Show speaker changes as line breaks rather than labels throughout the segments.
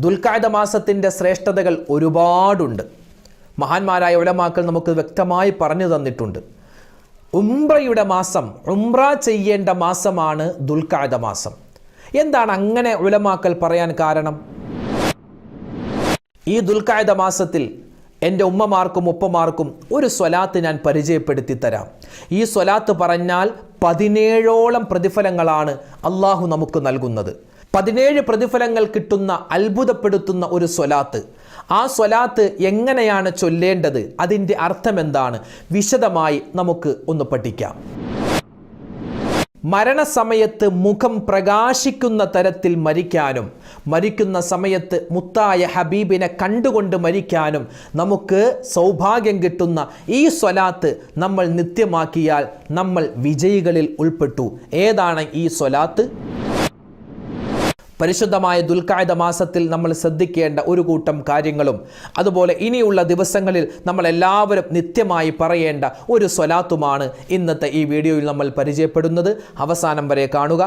ദുൽഖഅദ മാസത്തിൻ്റെ ശ്രേഷ്ഠതകൾ ഒരുപാടുണ്ട്. മഹാന്മാരായ ഉലമാക്കൾ നമുക്ക് വ്യക്തമായി പറഞ്ഞു തന്നിട്ടുണ്ട്. ഉംറയുടെ മാസം, ഉംറ ചെയ്യേണ്ട മാസമാണ് ദുൽഖഅദ മാസം. എന്താണ് അങ്ങനെ ഉലമാക്കൾ പറയാൻ കാരണം? ഈ ദുൽഖഅദ മാസത്തിൽ എൻ്റെ ഉമ്മമാർക്കും ഉപ്പമാർക്കും ഒരു സ്വലാത്ത് ഞാൻ പരിചയപ്പെടുത്തി തരാം. ഈ സ്വലാത്ത് പറഞ്ഞാൽ 17ഓളം പ്രതിഫലങ്ങളാണ് അള്ളാഹു നമുക്ക് നൽകുന്നത്. 17 പ്രതിഫലങ്ങൾ കിട്ടുന്ന അത്ഭുതപ്പെടുത്തുന്ന ഒരു സ്വലാത്ത്. ആ സ്വലാത്ത് എങ്ങനെയാണ് ചൊല്ലേണ്ടത്, അതിൻ്റെ അർത്ഥം എന്താണ്, വിശദമായി നമുക്ക് ഒന്ന് പഠിക്കാം. മരണസമയത്ത് മുഖം പ്രകാശിക്കുന്ന തരത്തിൽ മരിക്കാനും മരിക്കുന്ന സമയത്ത് മുത്തായ ഹബീബിനെ കണ്ടുകൊണ്ട് മരിക്കാനും നമുക്ക് സൗഭാഗ്യം കിട്ടുന്ന ഈ സ്വലാത്ത് നമ്മൾ നിത്യമാക്കിയാൽ നമ്മൾ വിജയികളിൽ ഉൾപ്പെട്ടു. ഏതാണ് ഈ സ്വലാത്ത്? പരിശുദ്ധമായ ദുൽഖഅദ മാസത്തിൽ നമ്മൾ ശ്രദ്ധിക്കേണ്ട ഒരു കൂട്ടം കാര്യങ്ങളും അതുപോലെ ഇനിയുള്ള ദിവസങ്ങളിൽ നമ്മൾ എല്ലാവരും നിത്യമായി പറയേണ്ട ഒരു സ്വലാത്തുമാണ് ഇന്നത്തെ ഈ വീഡിയോയിൽ നമ്മൾ പരിചയപ്പെടുന്നത്. അവസാനം വരെ കാണുക.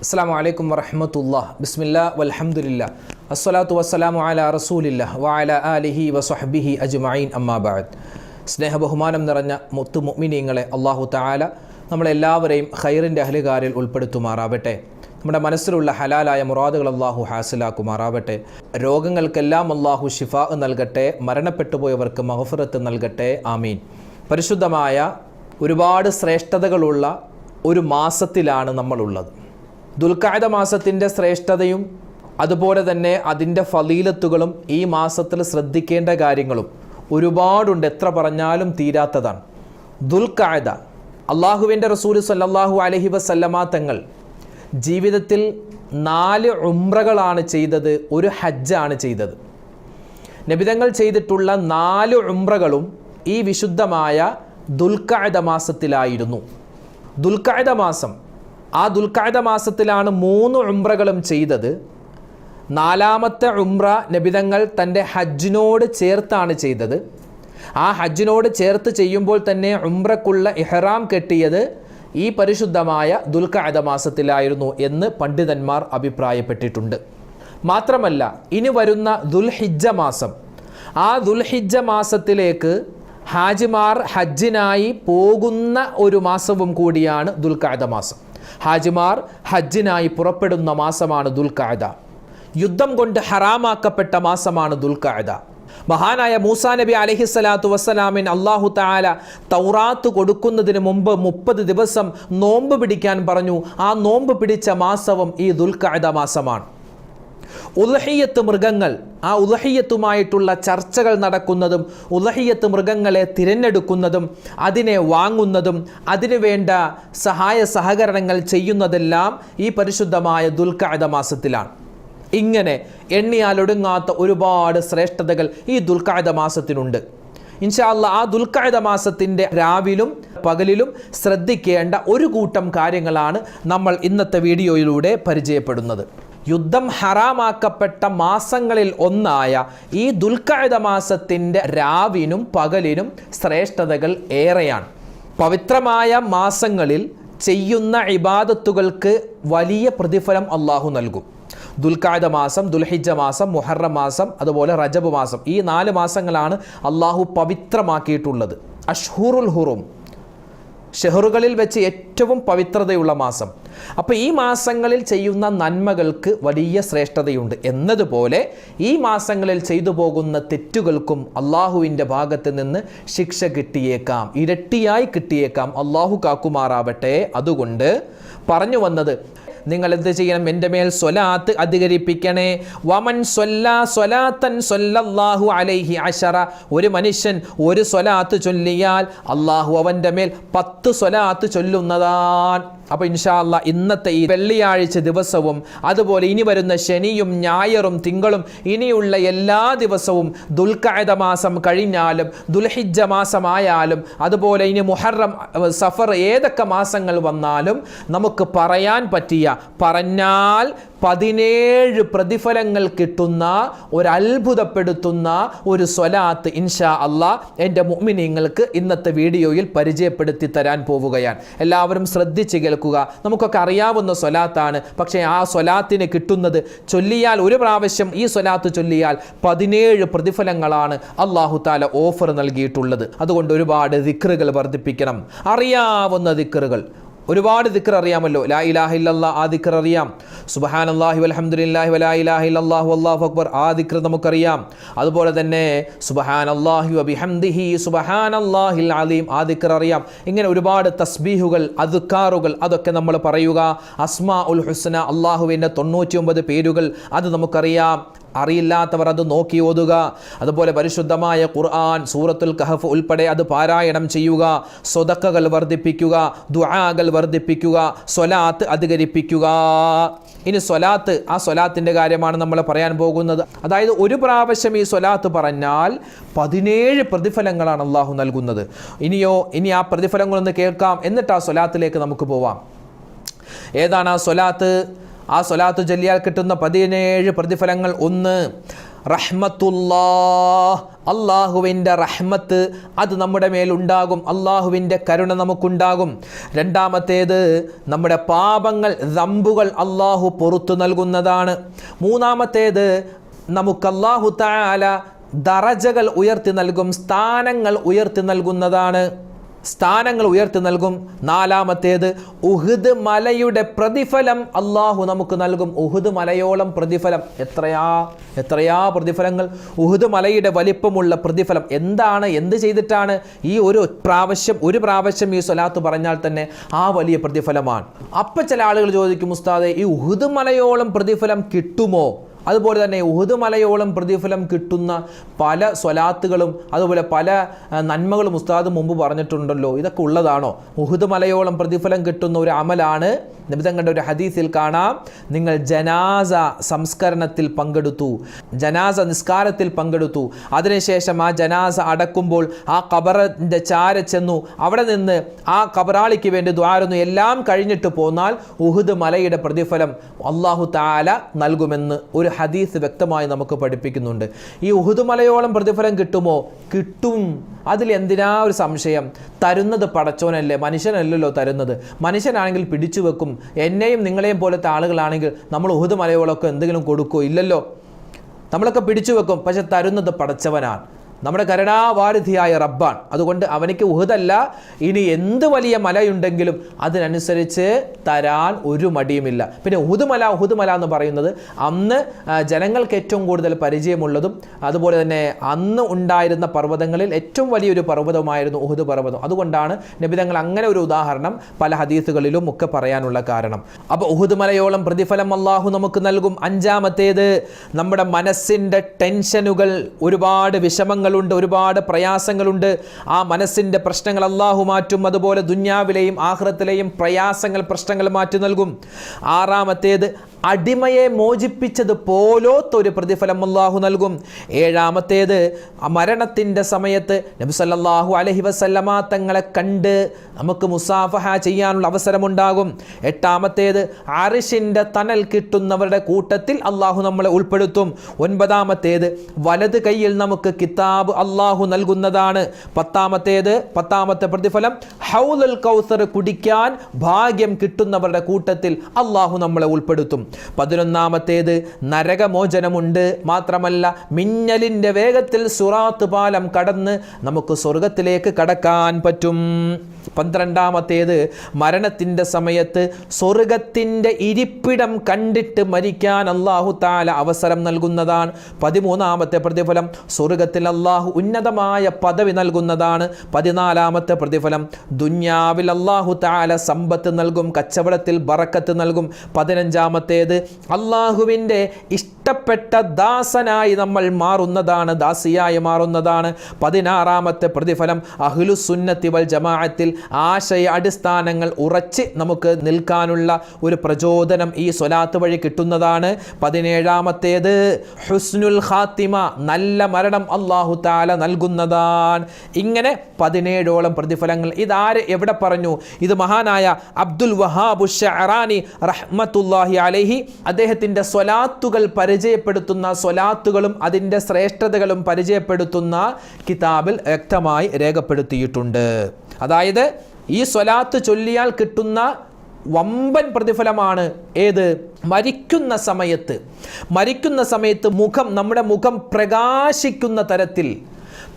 അസ്സലാമു അലൈക്കും വറഹ്മത്തുള്ളാഹി. ബിസ്മില്ലാ വൽഹംദുലില്ലാ അസ്സലാത്തു വസ്സലാമു അലാ റസൂലില്ലാ വഅലാ ആലിഹി വസ്വഹ്ബിഹി അജ്മഈൻ. അമ്മാ ബഅദ്. സ്നേഹബഹുമാനം നിറഞ്ഞ മുത്തു മുഅ്മിനീങ്ങളെ, അല്ലാഹു തആല നമ്മളെല്ലാവരെയും ഖൈറിൻ്റെ അഹ്ലുകാരിൽ ഉൾപ്പെടുത്തുമാറാവട്ടെ. നമ്മുടെ മനസ്സിലുള്ള ഹലാലായ മുറാദുകൾ അല്ലാഹു ഹാസിലാക്കുമാറാവട്ടെ. രോഗങ്ങൾക്കെല്ലാം അല്ലാഹു ശിഫാ നൽകട്ടെ. മരണപ്പെട്ടു പോയവർക്ക് മഗ്ഫിറത്ത് നൽകട്ടെ. ആമീൻ. പരിശുദ്ധമായ ഒരുപാട് ശ്രേഷ്ഠതകളുള്ള ഒരു മാസത്തിലാണ് നമ്മളുള്ളത്. ദുൽഖഅദ മാസത്തിൻ്റെ ശ്രേഷ്ഠതയും അതുപോലെ തന്നെ അതിൻ്റെ ഫളീലത്തുകളും ഈ മാസത്തിൽ ശ്രദ്ധിക്കേണ്ട കാര്യങ്ങളും ഒരുപാടുണ്ട്. എത്ര പറഞ്ഞാലും തീരാത്തതാണ്. ദുൽഖഅദ, അള്ളാഹുവിൻ്റെ റസൂൽ സല്ലല്ലാഹു അലൈഹി വസല്ലമ തങ്ങൾ ജീവിതത്തിൽ 4 ഉംറകളാണ് ചെയ്തത്, ഒരു ഹജ്ജാണ് ചെയ്തത്. നബിതങ്ങൾ ചെയ്തിട്ടുള്ള 4 ഉംറകളും ഈ വിശുദ്ധമായ ദുൽഖഅദ മാസത്തിലായിരുന്നു. ദുൽഖഅദ മാസം, ആ ദുൽഖഅദ മാസത്തിലാണ് 3 ഉംറകളും ചെയ്തത്. 4ാമത്തെ ഉംറ നബിതങ്ങൾ തൻ്റെ ഹജ്ജിനോട് ചേർത്താണ് ചെയ്തത്. ആ ഹജ്ജിനോട് ചേർത്ത് ചെയ്യുമ്പോൾ തന്നെ ഉംറക്കുള്ള ഇഹ്റാം കെട്ടിയത് ഈ പരിശുദ്ധമായ ദുൽഖഅദ മാസത്തിലായിരുന്നു എന്ന് പണ്ഡിതന്മാർ അഭിപ്രായപ്പെട്ടിട്ടുണ്ട്. മാത്രമല്ല, ഇനി വരുന്ന ദുൽഹിജ്ജ മാസം, ആ ദുൽഹിജ്ജ മാസത്തിലേക്ക് ഹാജിമാർ ഹജ്ജിനായി പോകുന്ന ഒരു മാസവും കൂടിയാണ് ദുൽഖഅദ മാസം. ഹാജിമാർ ഹജ്ജിനായി പുറപ്പെടുന്ന മാസമാണ് ദുൽഖഅദ. യുദ്ധം കൊണ്ട് ഹറാമാക്കപ്പെട്ട മാസമാണ് ദുൽഖഅദ. മഹാനായ മൂസാ നബി അലൈഹിസ്സലാത്തു വസ്സലാമിന് അല്ലാഹു തആല തൗറാത്ത് കൊടുക്കുന്നതിന് മുമ്പ് 30 ദിവസം നോമ്പ് പിടിക്കാൻ പറഞ്ഞു. ആ നോമ്പ് പിടിച്ച മാസവും ഈ ദുൽഖഅദ മാസമാണ്. ഉദ്ഹിയ്യത്ത് മൃഗങ്ങൾ, ആ ഉദ്ഹിയ്യത്തുമായിട്ടുള്ള ചർച്ചകൾ നടക്കുന്നതും ഉദ്ഹിയ്യത്ത് മൃഗങ്ങളെ തിരഞ്ഞെടുക്കുന്നതും അതിനെ വാങ്ങുന്നതും അതിനു വേണ്ട സഹായ സഹകരണങ്ങൾ ചെയ്യുന്നതെല്ലാം ഈ പരിശുദ്ധമായ ദുൽഖഅദ മാസത്തിലാണ്. ഇങ്ങനെ എണ്ണിയാലൊടുങ്ങാത്ത ഒരുപാട് ശ്രേഷ്ഠതകൾ ഈ ദുൽഖഅദ മാസത്തിനുണ്ട്. ഇൻഷാ അല്ലാഹ് ആ ദുൽഖഅദ മാസത്തിൻ്റെ രാവിലും പകലിലും ശ്രദ്ധിക്കേണ്ട ഒരു കൂട്ടം കാര്യങ്ങളാണ് നമ്മൾ ഇന്നത്തെ വീഡിയോയിലൂടെ പരിചയപ്പെടുന്നത്. യുദ്ധം ഹറാമാക്കപ്പെട്ട മാസങ്ങളിൽ ഒന്നായ ഈ ദുൽഖഅദ മാസത്തിൻ്റെ രാവിനും പകലിനും ശ്രേഷ്ഠതകൾ ഏറെയാണ്. പവിത്രമായ മാസങ്ങളിൽ ചെയ്യുന്ന ഇബാദത്തുകൾക്ക് വലിയ പ്രതിഫലം അല്ലാഹു നൽകും. ദുൽഖഅദ മാസം, ദുൽഹിജ്ജ മാസം, മുഹറം മാസം, അതുപോലെ റജബ് മാസം, ഈ 4 മാസങ്ങളാണ് അല്ലാഹു പവിത്രമാക്കിയിട്ടുള്ളത്. അഷ്ഹുറുൽ ഹുറും, ഷെഹറുകളിൽ വെച്ച് ഏറ്റവും പവിത്രതയുള്ള മാസം. അപ്പോൾ ഈ മാസങ്ങളിൽ ചെയ്യുന്ന നന്മകൾക്ക് വലിയ ശ്രേഷ്ഠതയുണ്ട്. എന്നതുപോലെ ഈ മാസങ്ങളിൽ ചെയ്തു പോകുന്ന തെറ്റുകൾക്കും അള്ളാഹുവിൻ്റെ ഭാഗത്ത് നിന്ന് ശിക്ഷ കിട്ടിയേക്കാം, ഇരട്ടിയായി കിട്ടിയേക്കാം. അള്ളാഹു കാക്കുമാറാവട്ടെ. അതുകൊണ്ട് പറഞ്ഞു വന്നത്, നിങ്ങൾ എന്ത് ചെയ്യണം? എൻ്റെ മേൽ സ്വലാത്ത് അധികരിപ്പിക്കണേ. വമൻ സ്വല്ലാ സ്വലാത്തൻ സ്വല്ലല്ലാഹു അലൈഹി അശറ. ഒരു മനുഷ്യൻ ഒരു സ്വലാത്ത് ചൊല്ലിയാൽ അള്ളാഹു അവൻ്റെ മേൽ 10 സ്വലാത്ത് ചൊല്ലുന്നതാണ്. അപ്പോൾ ഇൻഷാ അല്ലാഹ് ഇന്നത്തെ ഈ വെള്ളിയാഴ്ച ദിവസവും അതുപോലെ ഇനി വരുന്ന ശനിയും ഞായറും തിങ്കളും ഇനിയുള്ള എല്ലാ ദിവസവും ദുൽഖഅദ മാസം കഴിഞ്ഞാലും ദുൽഹിജ്ജ മാസമായാലും അതുപോലെ ഇനി മുഹറം, സഫർ, ഏതൊക്കെ മാസങ്ങൾ വന്നാലും നമുക്ക് പറയാൻ പറ്റിയ പറഞ്ഞാൽ 17 പ്രതിഫലങ്ങൾ കിട്ടുന്ന ഒരു അത്ഭുതപ്പെടുത്തുന്ന ഒരു സ്വലാത്ത് ഇൻഷാ അല്ലാഹ് എൻ്റെ മുഅ്മിനീങ്ങൾക്ക് ഇന്നത്തെ വീഡിയോയിൽ പരിചയപ്പെടുത്തി തരാൻ പോവുകയാണ്. എല്ലാവരും ശ്രദ്ധിച്ച് കേൾക്കുക. നമുക്കൊക്കെ അറിയാവുന്ന സ്വലാത്താണ്. പക്ഷേ ആ സ്വലാത്തിന് കിട്ടുന്നത് ചൊല്ലിയാൽ ഒരു പ്രാവശ്യം ഈ സ്വലാത്ത് ചൊല്ലിയാൽ 17 പ്രതിഫലങ്ങളാണ് അല്ലാഹു തആല ഓഫർ നൽകിയിട്ടുള്ളത്. അതുകൊണ്ട് ഒരുപാട് ദിക്റുകൾ വർദ്ധിപ്പിക്കണം. അറിയാവുന്ന ദിക്റുകൾ ഒരുപാട് ദിക്ർ അറിയാമല്ലോ. ലാ ഇലാഹ ഇല്ലല്ലാഹ് ആ ദിക്ർ അറിയാം. സുബ്ഹാനല്ലാഹി വൽഹംദുലില്ലാഹി വലാ ഇലാഹ ഇല്ലല്ലാഹു വല്ലാഹു അക്ബർ ആ ദിക്ർ നമുക്കറിയാം. അതുപോലെ തന്നെ സുബ്ഹാനല്ലാഹി വബിഹംദിഹി സുബ്ഹാനല്ലാഹിൽ അലീം ആ ദിക്ർ അറിയാം. ഇങ്ങനെ ഒരുപാട് തസ്ബീഹുകൾ അദ്കാറുകൾ അതൊക്കെ നമ്മൾ പറയുക. അസ്മാഉൽ ഹുസ്ന അല്ലാഹുവിൻ്റെ 99 പേരുകൾ അത് നമുക്കറിയാം. അറിയില്ലാത്തവർ അത് നോക്കി ഓതുക. അതുപോലെ പരിശുദ്ധമായ ഖുർആൻ സൂറത്തുൽ കഹഫ് ഉൾപ്പെടെ അത് പാരായണം ചെയ്യുക. സ്വതക്കകൾ വർദ്ധിപ്പിക്കുക, ദുആകൾ വർദ്ധിപ്പിക്കുക, സ്വലാത്ത് അധികരിപ്പിക്കുക. ഇനി സ്വലാത്ത്, ആ സ്വലാത്തിൻ്റെ കാര്യമാണ് നമ്മൾ പറയാൻ പോകുന്നത്. അതായത് ഒരു പ്രാവശ്യം ഈ സ്വലാത്ത് പറഞ്ഞാൽ 17 പ്രതിഫലങ്ങളാണ് അള്ളാഹു നൽകുന്നത്. ഇനി ആ പ്രതിഫലങ്ങളൊന്ന് കേൾക്കാം, എന്നിട്ട് ആ സ്വലാത്തിലേക്ക് നമുക്ക് പോവാം. ഏതാണ് ആ സ്വലാത്ത്? ആ സ്വലാത്ത് ചൊല്ലിയാൽ കിട്ടുന്ന 17 പ്രതിഫലങ്ങൾ: 1 റഹ്മത്തുല്ലാഹ്, അള്ളാഹുവിൻ്റെ റഹ്മത്ത് അത് നമ്മുടെ മേലുണ്ടാകും, അള്ളാഹുവിൻ്റെ കരുണ നമുക്കുണ്ടാകും. 2-മത്തേത് നമ്മുടെ പാപങ്ങൾ ദംബുകൾ അള്ളാഹു പുറത്തു നൽകുന്നതാണ്. 3-മത്തേത് നമുക്ക് അള്ളാഹു തആല ദറജകൾ ഉയർത്തി നൽകും, സ്ഥാനങ്ങൾ ഉയർത്തി നൽകുന്നതാണ്, സ്ഥാനങ്ങൾ ഉയർത്തി നൽകും. 4-മത്തേത് ഉഹുദ് മലയുടെ പ്രതിഫലം അള്ളാഹു നമുക്ക് നൽകും. ഉഹുദ് മലയോളം പ്രതിഫലം. എത്രയാ പ്രതിഫലങ്ങൾ! ഉഹുദ് മലയുടെ വലിപ്പമുള്ള പ്രതിഫലം. എന്ത് ചെയ്തിട്ടാണ്? ഈ ഒരു പ്രാവശ്യം ഈ സ്വലാത്ത് പറഞ്ഞാൽ തന്നെ ആ വലിയ പ്രതിഫലമാണ്. അപ്പം ചില ആളുകൾ ചോദിക്കും, ഉസ്താദേ ഈ ഉഹുദ് മലയോളം പ്രതിഫലം കിട്ടുമോ? അതുപോലെ തന്നെ ഉഹുദ് മലയോളം പ്രതിഫലം കിട്ടുന്ന പല സ്വലാത്തുകളും അതുപോലെ പല നന്മകളും ഉസ്താദ് മുമ്പ് പറഞ്ഞിട്ടുണ്ടല്ലോ, ഇതൊക്കെ ഉള്ളതാണോ? ഉഹുദ് മലയോളം പ്രതിഫലം കിട്ടുന്ന ഒരു അമലാണ് നബി തങ്ങളുടെ ഒരു ഹദീസിൽ കാണാം, നിങ്ങൾ ജനാസ സംസ്കരണത്തിൽ പങ്കെടുത്തു, ജനാസ നിസ്കാരത്തിൽ പങ്കെടുത്തു, അതിനുശേഷം ആ ജനാസ അടക്കുമ്പോൾ ആ ഖബറിൻ്റെ ചാര ചെന്നു, അവിടെ നിന്ന് ആ ഖബറാളിക്ക് വേണ്ടി ദ്വാരുന്നു, എല്ലാം കഴിഞ്ഞിട്ട് പോന്നാൽ ഉഹുദ് മലയുടെ പ്രതിഫലം അല്ലാഹു തആല നൽകുമെന്ന് ഒരു ഹദീസ് വ്യക്തമായി നമുക്ക് പഠിപ്പിക്കുന്നുണ്ട്. ഈ ഉഹുദ് മലയോളം പ്രതിഫലം കിട്ടുമോ? കിട്ടും. അതിൽ എന്തിനാ ഒരു സംശയം? തരുന്നത് പടച്ചോനല്ലേ, മനുഷ്യനല്ലല്ലോ തരുന്നത്. മനുഷ്യനാണെങ്കിൽ പിടിച്ചു വെക്കും. എന്നെയും നിങ്ങളെയും പോലത്തെ ആളുകളാണെങ്കിൽ നമ്മൾ ഉഹുദ് മലയോളമൊക്കെ എന്തെങ്കിലും കൊടുക്കുമോ? ഇല്ലല്ലോ. നമ്മളൊക്കെ പിടിച്ചു വെക്കും. പക്ഷെ തരുന്നത് പടച്ചവനാണ്, നമ്മുടെ കരുണാവാരിധിയായ റബ്ബാൻ. അതുകൊണ്ട് അവനിക്ക് ഉഹുദല്ല, ഇനി എന്ത് വലിയ മലയുണ്ടെങ്കിലും അതിനനുസരിച്ച് തരാൻ ഒരു മടിയുമില്ല. പിന്നെ ഉഹുദ് മല എന്ന് പറയുന്നത് അന്ന് ജനങ്ങൾക്ക് ഏറ്റവും കൂടുതൽ പരിചയമുള്ളതും അതുപോലെ തന്നെ അന്ന് ഉണ്ടായിരുന്ന പർവ്വതങ്ങളിൽ ഏറ്റവും വലിയൊരു പർവ്വതമായിരുന്നു ഉഹുദ് പർവ്വതം. അതുകൊണ്ടാണ് നബി തങ്ങൾ അങ്ങനെ ഒരു ഉദാഹരണം പല ഹദീസുകളിലും ഒക്കെ പറയാനുള്ള കാരണം. അപ്പോൾ ഉഹുദ് മലയോളം പ്രതിഫലം അല്ലാഹു നമുക്ക് നൽകും. 5-മത്തേത് നമ്മുടെ മനസ്സിൻ്റെ ടെൻഷനുകൾ, ഒരുപാട് വിഷമങ്ങളുണ്ട്, ഒരുപാട് പ്രയാസങ്ങളുണ്ട്. ആ മനസ്സിൻ്റെ പ്രശ്നങ്ങൾ അല്ലാഹു മാറ്റും. അതുപോലെ ദുന്യാവിലെയും ആഖിറത്തിലെയും പ്രശ്നങ്ങൾ മാറ്റി നൽകും. 6-മത്തേത് അടിമയെ മോചിപ്പിച്ചത് പോലത്തൊരു പ്രതിഫലം അല്ലാഹു നൽകും. 7-മത്തേത് മരണത്തിൻ്റെ സമയത്ത് നബി സല്ലല്ലാഹു അലൈഹി വസല്ലമ തങ്ങളെ കണ്ട് നമുക്ക് മുസാഫഹ ചെയ്യാനുള്ള അവസരമുണ്ടാകും. 8-മത്തേത് അർശിൻ്റെ തണൽ കിട്ടുന്നവരുടെ കൂട്ടത്തിൽ അല്ലാഹു നമ്മളെ ഉൾപ്പെടുത്തും. 9-മത്തേത് വലത് കൈയിൽ നമുക്ക് കിതാബ് അല്ലാഹു നൽകുന്നതാണ്. 10-മത്തെ പ്രതിഫലം ഹൗലുൽ കൗസർ കുടിക്കാൻ ഭാഗ്യം കിട്ടുന്നവരുടെ കൂട്ടത്തിൽ അല്ലാഹു നമ്മളെ ഉൾപ്പെടുത്തും. 11-മത്തേത് നരകമോചനമുണ്ട്. മാത്രമല്ല മിന്നലിൻ്റെ വേഗത്തിൽ സിറാത്ത് പാലം കടന്ന് നമുക്ക് സ്വർഗത്തിലേക്ക് കടക്കാൻ പറ്റും. 12-മത്തേത് മരണത്തിൻ്റെ സമയത്ത് സ്വർഗത്തിൻ്റെ ഇരിപ്പിടം കണ്ടിട്ട് മരിക്കാൻ അല്ലാഹു തആല അവസരം നൽകുന്നതാണ്. 13-മത്തെ പ്രതിഫലം സ്വർഗത്തിൽ അല്ലാഹു ഉന്നതമായ പദവി നൽകുന്നതാണ്. 14-മത്തെ പ്രതിഫലം ദുന്യാവിൽ അല്ലാഹു തആല സമ്പത്ത് നൽകും, കച്ചവടത്തിൽ ബറക്കത്ത് നൽകും. 15-മത്തേത് ഏത്? അള്ളാഹുവിൻ്റെ ഇഷ്ടപ്പെട്ട ദാസനായി നമ്മൾ മാറുന്നതാണ്, ദാസിയായി മാറുന്നതാണ്. 16ാമത്തെ പ്രതിഫലം അഹ്ലുസുന്നത്തി വൽ ജമാഅത്തിൽ ആശയ അടിസ്ഥാനങ്ങൾ ഉറച്ച് നമുക്ക് നിൽക്കാനുള്ള ഒരു പ്രചോദനം ഈ സ്വലാത്ത് വഴി കിട്ടുന്നതാണ്. 17ാമത്തേത് ഹുസ്നുൽ ഖാത്തിമ, നല്ല മരണം അല്ലാഹു തആല നൽകുന്നതാണ്. ഇങ്ങനെ 17ഓളം പ്രതിഫലങ്ങൾ. ഇതാര് എവിടെ പറഞ്ഞു? ഇത് മഹാനായ അബ്ദുൽ വഹാബ് ശഅറാനി റഹ്മത്തുള്ളാഹി അലൈഹി അദ്ദേഹത്തിൻ്റെ സ്വലാത്തുകൾ പരിചയപ്പെടുത്തുന്ന, സ്വലാത്തുകളും അതിൻ്റെ ശ്രേഷ്ഠതകളും പരിചയപ്പെടുത്തുന്ന കിതാബിൽ വ്യക്തമായി രേഖപ്പെടുത്തിയിട്ടുണ്ട്. അതായത് ഈ സ്വലാത്ത് ചൊല്ലിയാൽ കിട്ടുന്ന വമ്പൻ പ്രതിഫലമാണ് ഏത്? മരിക്കുന്ന സമയത്ത് മുഖം, നമ്മുടെ മുഖം പ്രകാശിക്കുന്ന തരത്തിൽ,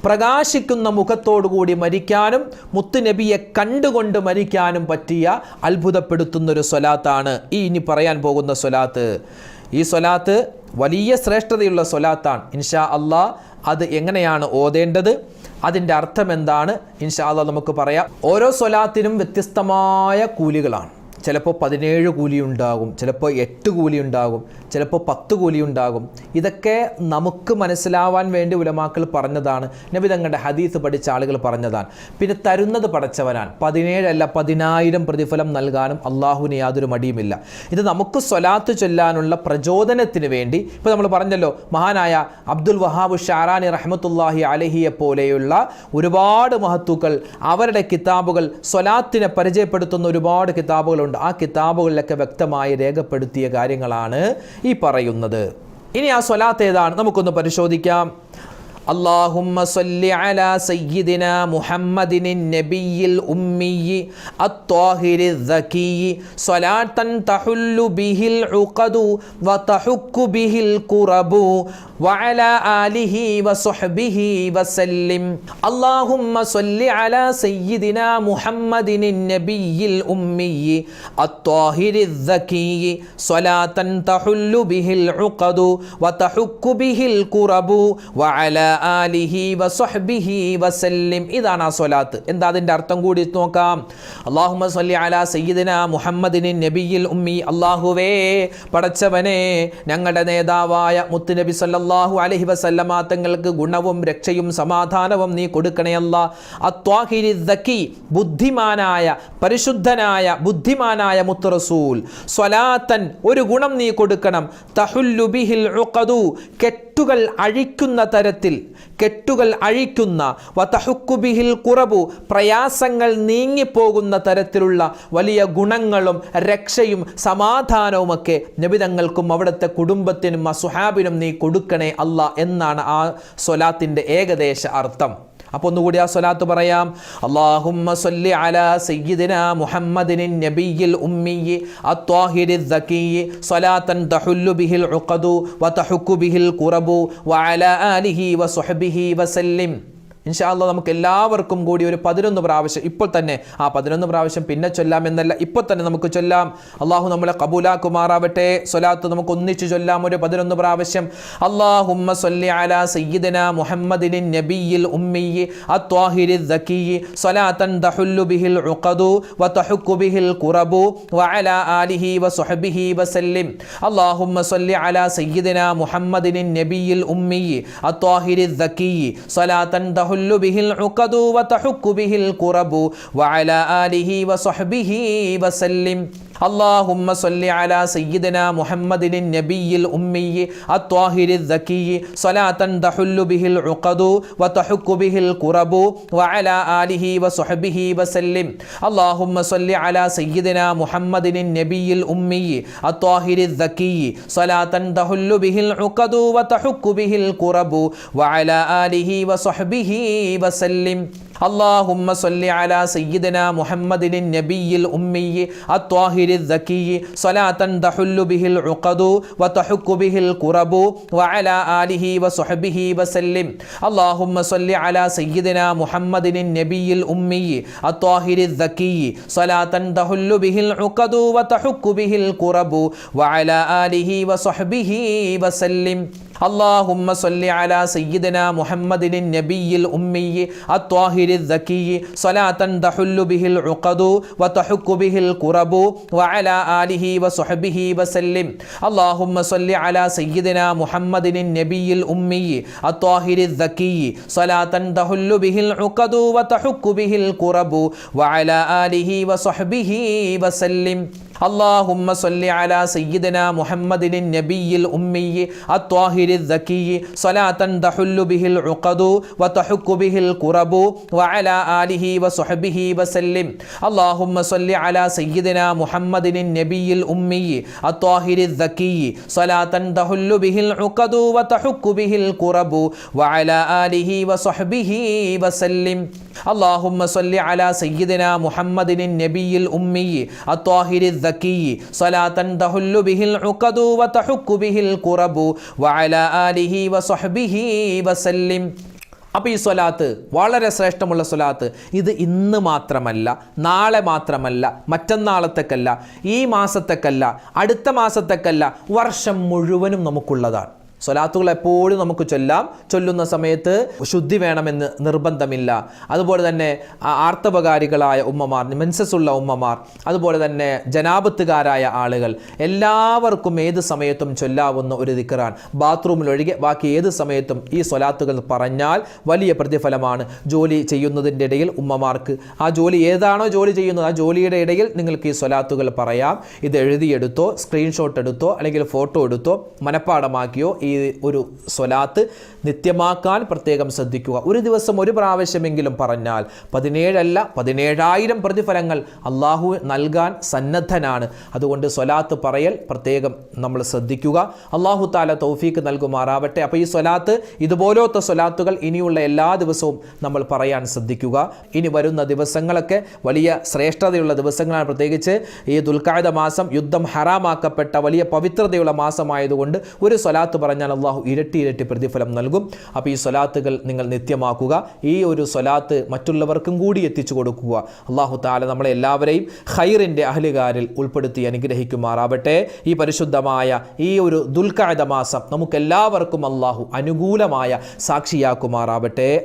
പ്രകാശിക്കുന്ന മുഖത്തോടുകൂടി മരിക്കാനും മുത്തുനബിയെ കണ്ടുകൊണ്ട് മരിക്കാനും പറ്റിയ അത്ഭുതപ്പെടുത്തുന്നൊരു സ്വലാത്താണ് ഈ ഇനി പറയാൻ പോകുന്ന സ്വലാത്ത്. ഈ സ്വലാത്ത് വലിയ ശ്രേഷ്ഠതയുള്ള സ്വലാത്താണ്. ഇൻഷാ അള്ളാഹ് അത് എങ്ങനെയാണ് ഓതേണ്ടത്, അതിൻ്റെ അർത്ഥം എന്താണ്, ഇൻഷാ അള്ളാഹ് നമുക്ക് പറയാം. ഓരോ സ്വലാത്തിനും വ്യത്യസ്തമായ കൂലികളാണ്. ചിലപ്പോൾ 17 കൂലി ഉണ്ടാകും, ചിലപ്പോൾ 8 കൂലി ഉണ്ടാകും, ചിലപ്പോൾ 10 കൂലി ഉണ്ടാകും. ഇതൊക്കെ നമുക്ക് മനസ്സിലാവാൻ വേണ്ടി ഉലമാക്കൾ പറഞ്ഞതാണ്, നബി തങ്ങളുടെ ഹദീസ് പഠിച്ച ആളുകൾ പറഞ്ഞതാണ്. പിന്നെ തരുന്നത് പടച്ചവനാണ്. 17 അല്ല 10,000 പ്രതിഫലം നൽകാനും അള്ളാഹുവിന് യാതൊരു മടിയുമില്ല. ഇത് നമുക്ക് സ്വലാത്ത് ചൊല്ലാനുള്ള പ്രചോദനത്തിന് വേണ്ടി, ഇപ്പോൾ നമ്മൾ പറഞ്ഞല്ലോ മഹാനായ അബ്ദുൽ വഹാബ് ശഅറാനി റഹ്മത്തുള്ളാഹി അലൈഹിയെ പോലെയുള്ള ഒരുപാട് മഹത്തുക്കൾ, അവരുടെ കിതാബുകൾ, സ്വലാത്തിനെ പരിചയപ്പെടുത്തുന്ന ഒരുപാട് കിതാബുകളുണ്ട്. ആ കിതാബുകളിലൊക്കെ വ്യക്തമായി രേഖപ്പെടുത്തിയ കാര്യങ്ങളാണ് ഈ പറയുന്നത്. ഇനി ആ സ്വലാത്ത് ഏതാണ് നമുക്കൊന്ന് പരിശോധിക്കാം. اللهم صل على سيدنا محمد النبي الأمي الطاهر الذكي صلاة تحل به العقد وتحك به الكرب وعلى آله وصحبه وسلم. اللهم صل على سيدنا محمد النبي الأمي الطاهر الذكي صلاة تحل به العقد وتحك به الكرب وعلى ആലിഹി വസ്വഹ്ബിഹി വസല്ലിം. ഇതാണ് ആ സ്വലാത്ത്. എന്താ അതിൻ്റെ അർത്ഥം കൂടി നോക്കാം. അല്ലാഹുമ്മ സ്വല്ലി അലാ സയ്യിദിന മുഹമ്മദിൻ നബിയിൽ ഉമ്മി. അല്ലാഹുവേ പടച്ചവനെ, ഞങ്ങളുടെ നേതാവായ മുത്തുനബി സല്ലല്ലാഹു അലൈഹി വസല്ലമ തങ്ങൾക്ക് ഗുണവും രക്ഷയും സമാധാനവും നീ കൊടുക്കണേ അല്ലാ. അത്വാഹിരി ദക്കി, ബുദ്ധിമാനായ പരിശുദ്ധനായ ബുദ്ധിമാനായ മുത്ത് റസൂൽ. സ്വലാത്തൻ, ഒരു ഗുണം നീ കൊടുക്കണം. തഹുല്ലു ബിഹിൽ ഉഖദു, കെട്ടുകൾ അഴിക്കുന്ന തരത്തിൽ, കെട്ടുകൾ അഴിക്കുന്ന, വതഹുക്കു ബിഹിൽ ഖുറബു, പ്രയാസങ്ങൾ നീങ്ങിപ്പോകുന്ന തരത്തിലുള്ള വലിയ ഗുണങ്ങളും രക്ഷയും സമാധാനവുമൊക്കെ നബിതങ്ങൾക്കും അവിടുത്തെ കുടുംബത്തിനും അസ്ഹാബിനും നീ കൊടുക്കണേ അല്ലാ എന്നാണ് ആ സ്വലാത്തിൻ്റെ ഏകദേശ അർത്ഥം. അപ്പോൾ ഒന്നുകൂടി ആ സ്വലാത്ത് പറയാം. അല്ലാഹുമ്മ സ്വല്ലി അലാ സയ്യിദിനാ മുഹമ്മദിൻ നബിയിൽ ഉമ്മിയി അത്വാഹിരി ദക്കിയി സ്വലാത്തൻ തഹുല്ലു ബിഹിൽ ഉഖദു വതഹുക്കു ബിഹിൽ ഖുറബു വഅലാ ആലിഹി വസ്വഹ്ബിഹി വസല്ലിം. ഇൻഷാ അല്ലാഹ് നമുക്ക് എല്ലാവർക്കും കൂടി ഒരു 11 പ്രാവശ്യം ഇപ്പോൾ തന്നെ, ആ 11 പ്രാവശ്യം പിന്നെ ചൊല്ലാമെന്നല്ല, ഇപ്പോൾ തന്നെ നമുക്ക് ചൊല്ലാം. അള്ളാഹു നമ്മളെ കബൂലാക്കുമാറാവട്ടെ. സ്വലാത്ത് നമുക്ക് ഒന്നിച്ചു ചൊല്ലാം ഒരു 11 പ്രാവശ്യം. അല്ലാഹുമ്മ സ്വല്ലി അലാ സയ്യിദിനാ മുഹമ്മദിൻ നബിയിൽ ഉമ്മിയി അത്വാഹിരി ദക്കിയി സ്വലാത്തൻ തഹുല്ലു ബിഹിൽ ഉഖദു വതഹുക്കു ബിഹിൽ ഖുറബു വഅലാ ആലിഹി വസ്വഹ്ബിഹി വസല്ലിം. അല്ലാഹുമ്മ സ്വല്ലി അലാ സയ്യിദിനാ മുഹമ്മദിൻ നബിയിൽ ഉമ്മിയി അത്വാഹിരി ദക്കിയി സ്വലാത്തൻ തഹുല്ലു ബിഹിൽ ഉഖദു വതഹുക്കു ബിഹിൽ ഖുറബു വഅലാ ആലിഹി വസ്വഹ്ബിഹി വസല്ലിം. اللهم صل على سيدنا محمد النبي الأمي الطاهر الذكي صلاة تحل به العقد وتحك به الكرب وعلى آله وصحبه وسلم. اللهم صل على سيدنا محمد النبي الأمي الطاهر الذكي صلاة تحل به العقد وتحك به الكرب وعلى آله وصحبه وسلم. اللهم صل على سيدنا محمد النبي الأمي الطاهر الذكي صلاة تحل به العقد وتحك به الكرب وعلى آله وصحبه وسلم. اللهم صل على سيدنا محمد النبي الأمي الطاهر الذكي صلاة تحل به العقد وتحك به الكرب وعلى آله وصحبه وسلم. اللهم صل على سيدنا محمد النبي الأمي الطاهر الذكي صلاة تحل به العقد وتحك به الكرب وعلى آله وصحبه وسلم. اللهم صل على سيدنا محمد النبي الأمي الطاهر الذكي صلاة تحل به العقد وتحك به الكرب وعلى آله وصحبه وسلم. اللهم صل على سيدنا محمد النبي الأمي الطاهر الذكي صلاة تحل به العقد وتحك به الكرب وعلى آله وصحبه وسلم. اللهم صل على سيدنا محمد النبي الأمي الطاهر الذكي صلاة تحل به العقد وتحك به الكرب وعلى آله وصحبه وسلم. اللهم صل على سيدنا محمد النبي الأمي الطاهر الذكي صلاة تحل به العقد وتحك به الكرب وعلى آله وصحبه وسلم. അപ്പോൾ ഈ സ്വലാത്ത് വളരെ ശ്രേഷ്ഠമുള്ള സ്വലാത്ത്. ഇത് ഇന്ന് മാത്രമല്ല, നാളെ മാത്രമല്ല, മറ്റന്നാളത്തേക്കല്ല, ഈ മാസത്തേക്കല്ല, അടുത്ത മാസത്തേക്കല്ല, വർഷം മുഴുവനും നമുക്കുള്ളതാണ്. സ്വലാത്തുകൾ എപ്പോഴും നമുക്ക് ചൊല്ലാം. ചൊല്ലുന്ന സമയത്ത് ശുദ്ധി വേണമെന്ന് നിർബന്ധമില്ല. അതുപോലെ തന്നെ ആർത്തവകാരികളായ ഉമ്മമാർ, മെൻസസ്സുള്ള ഉമ്മമാർ, അതുപോലെ തന്നെ ജനാപത്തുകാരായ ആളുകൾ, എല്ലാവർക്കും ഏത് സമയത്തും ചൊല്ലാവുന്ന ഒരു ദിക്റാണ്. ബാത്റൂമിലൊഴികെ ബാക്കി ഏത് സമയത്തും ഈ സ്വലാത്തുകൾ പറഞ്ഞാൽ വലിയ പ്രതിഫലമാണ്. ജോലി ചെയ്യുന്നതിൻ്റെ ഇടയിൽ ഉമ്മമാർക്ക് ആ ജോലി ഏതാണോ ജോലി ചെയ്യുന്നത് ആ ജോലിയുടെ ഇടയിൽ നിങ്ങൾക്ക് ഈ സ്വലാത്തുകൾ പറയാം. ഇത് എഴുതിയെടുത്തോ, സ്ക്രീൻഷോട്ട് എടുത്തോ, അല്ലെങ്കിൽ ഫോട്ടോ എടുത്തോ, മനഃപ്പാടമാക്കിയോ ഈ ഒരു സ്വലാത്ത് നിത്യമാക്കാൻ പ്രത്യേകം ശ്രദ്ധിക്കുക. ഒരു ദിവസം ഒരു പ്രാവശ്യമെങ്കിലും പറഞ്ഞാൽ 17 അല്ല 17,000 പ്രതിഫലങ്ങൾ അള്ളാഹു നൽകാൻ സന്നദ്ധനാണ്. അതുകൊണ്ട് സ്വലാത്ത് പറയൽ പ്രത്യേകം നമ്മൾ ശ്രദ്ധിക്കുക. അള്ളാഹു താല തൗഫീക്ക് നൽകുമാറാവട്ടെ. അപ്പോൾ ഈ സ്വലാത്ത്, ഇതുപോലത്തെ സ്വലാത്തുകൾ ഇനിയുള്ള എല്ലാ ദിവസവും നമ്മൾ പറയാൻ ശ്രദ്ധിക്കുക. ഇനി വരുന്ന ദിവസങ്ങളൊക്കെ വലിയ ശ്രേഷ്ഠതയുള്ള ദിവസങ്ങളാണ്. പ്രത്യേകിച്ച് ഈ ദുൽഖഅദ മാസം യുദ്ധം ഹറാമാക്കപ്പെട്ട വലിയ പവിത്രതയുള്ള മാസമായതുകൊണ്ട് ഒരു സ്വലാത്ത് പറഞ്ഞാൽ അള്ളാഹു ഇരട്ടി പ്രതിഫലം നൽകും. അപ്പോൾ ഈ സ്വലാത്തുകൾ നിങ്ങൾ നിത്യമാക്കുക. ഈ ഒരു സ്വലാത്ത് മറ്റുള്ളവർക്കും കൂടി എത്തിച്ചു കൊടുക്കുക. അള്ളാഹു താല നമ്മളെ എല്ലാവരെയും ഖൈറിൻ്റെ അഹ്ലുകാരിൽ ഉൾപ്പെടുത്തി അനുഗ്രഹിക്കുമാറാവട്ടെ. ഈ പരിശുദ്ധമായ ഈ ഒരു ദുൽഖഅദ മാസം നമുക്കെല്ലാവർക്കും അള്ളാഹു അനുകൂലമായ സാക്ഷിയാക്കുമാറാവട്ടെ.